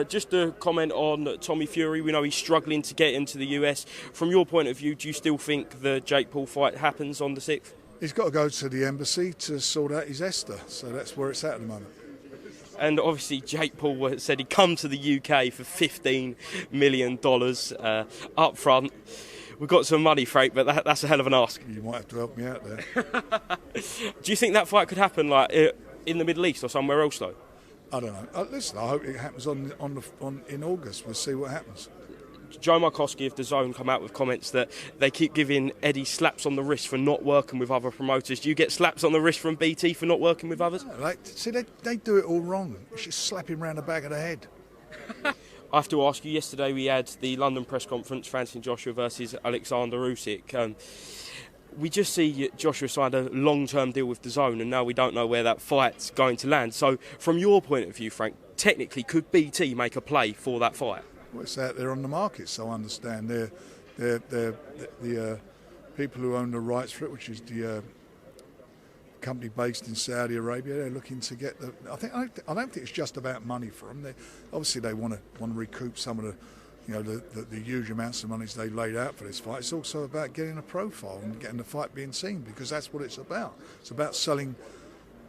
Just a comment on Tommy Fury. We know he's struggling to get into the US. From your point of view, do you still think the Jake Paul fight happens on the 6th? He's got to go to the embassy to sort out his ESTA, so that's where it's at the moment. And obviously Jake Paul said he'd come to the UK for $15 million up front. We've got some money, Frank, but that's a hell of an ask. You might have to help me out there. Do you think that fight could happen like in the Middle East or somewhere else, though? I don't know. Listen, I hope it happens in August. We'll see what happens. Joe Markowski of DAZN come out with comments that they keep giving Eddie slaps on the wrist for not working with other promoters. Do you get slaps on the wrist from BT for not working with others? No, they do it all wrong. You should slap him round the back of the head. I have to ask you, yesterday we had the London press conference, Francis Joshua versus Alexander Usyk. We just see Joshua signed a long-term deal with DAZN, and now we don't know where that fight's going to land. So, from your point of view, Frank, technically, could BT make a play for that fight? Well, it's out there on the market, so I understand they're the people who own the rights for it, which is the company based in Saudi Arabia. They're looking to get the. I don't think it's just about money for them. Obviously they want to recoup some of the huge amounts of money they laid out for this fight. It's also about getting a profile and getting the fight being seen, because that's what it's about. It's about selling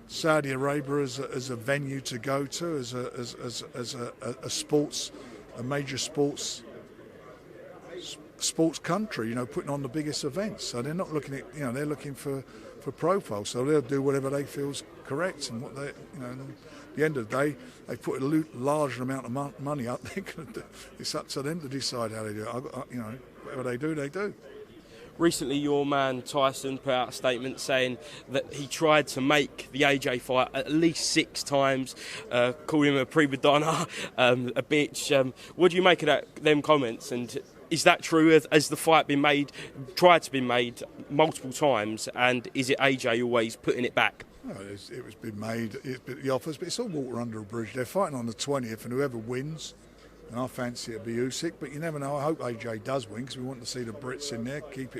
Saudi Arabia as a venue to go to, as a major sports country, putting on the biggest events. So they're not looking at, they're looking for profile. So they'll do whatever they feel's correct, and what they, at the end of the day, they put a large amount of money up. It's up to them to decide how they do it. Whatever they do, they do. Recently, your man Tyson put out a statement saying that he tried to make the AJ fight at least 6 times, called him a prima donna, a bitch. What do you make of them comments? And is that true? Has the fight tried to be made multiple times? And is it AJ always putting it back? No, it was been made. The offers, but it's all water under a bridge. They're fighting on the 20th, and whoever wins. And I fancy it'll be Usyk, but you never know. I hope AJ does win, because we want to see the Brits in there, keep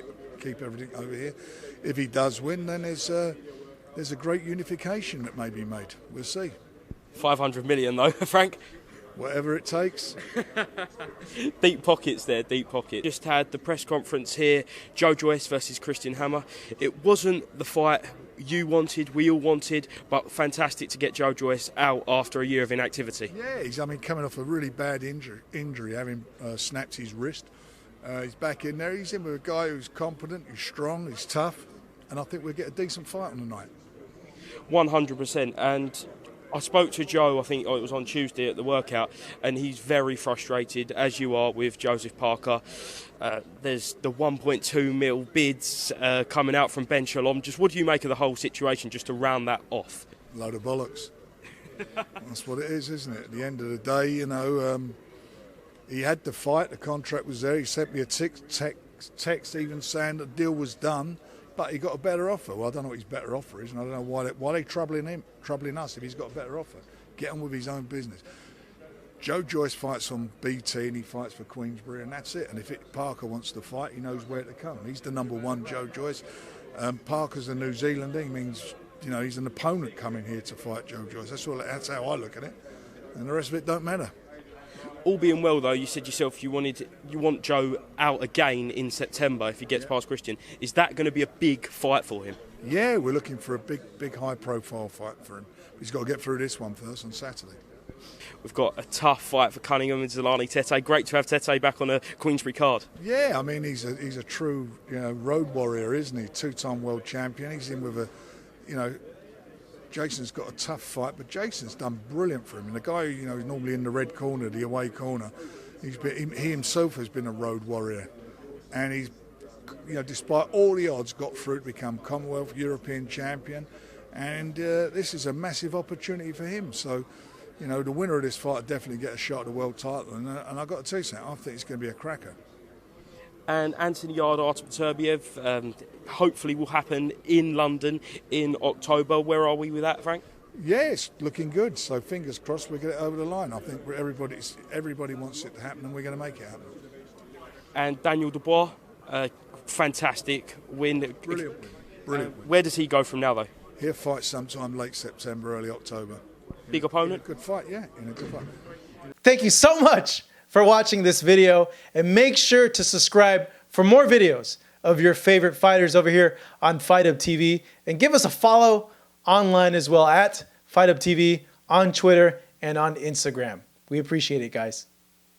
everything over here. If he does win, then there's a great unification that may be made. We'll see. 500 million though, Frank. Whatever it takes. Deep pockets there, deep pockets. Just had the press conference here, Joyce versus Christian Hammer. It wasn't the fight you wanted, we all wanted, but fantastic to get Joyce out after a year of inactivity. Yeah, he's coming off a really bad injury, having snapped his wrist. He's back in there. He's in with a guy who's competent, he's strong, he's tough, and I think we'll get a decent fight on the night. 100%. And I spoke to Joe, I think it was on Tuesday at the workout, and he's very frustrated, as you are, with Joseph Parker. There's the 1.2 mil bids coming out from Ben Shalom. Just what do you make of the whole situation, just to round that off? Load of bollocks. That's what it is, isn't it? At the end of the day, he had the fight, the contract was there. He sent me a text even saying the deal was done, but he got a better offer. Well, I don't know what his better offer is, and I don't know why they're troubling us if he's got a better offer. Get on with his own business. Joyce fights on BT and he fights for Queensbury, and that's it. And if Parker wants to fight, he knows where to come. He's the number one, Joyce. Parker's a New Zealander. He means, he's an opponent coming here to fight Joyce. That's how I look at it. And the rest of it don't matter. All being well, though, you said yourself you want Joe out again in September if he gets past Christian. Is that going to be a big fight for him? Yeah, we're looking for a big high-profile fight for him. He's got to get through this one first on Saturday. We've got a tough fight for Cunningham and Zolani Tete. Great to have Tete back on a Queensbury card. Yeah, I mean, he's a true road warrior, isn't he? 2-time world champion. He's in with Jason's got a tough fight, but Jason's done brilliant for him. And the guy, is normally in the red corner, the away corner, he himself has been a road warrior. And he's, despite all the odds, got through to become Commonwealth European champion. And this is a massive opportunity for him. So, the winner of this fight will definitely get a shot at the world title. And I've got to tell you something, I think it's going to be a cracker. And Anthony Yarde, Artem Turbiev, hopefully will happen in London in October. Where are we with that, Frank? Yeah, it's looking good. So fingers crossed we get it over the line. I think everybody wants it to happen, and we're going to make it happen. And Daniel Dubois, fantastic win. Brilliant win. Where does he go from now, though? He'll fight sometime late September, early October. Big opponent? In a good fight, yeah. In a good fight. Thank you so much for watching this video, and make sure to subscribe for more videos of your favorite fighters over here on Fight Up TV, and give us a follow online as well at Fight Up TV on Twitter and on Instagram. We appreciate it, guys.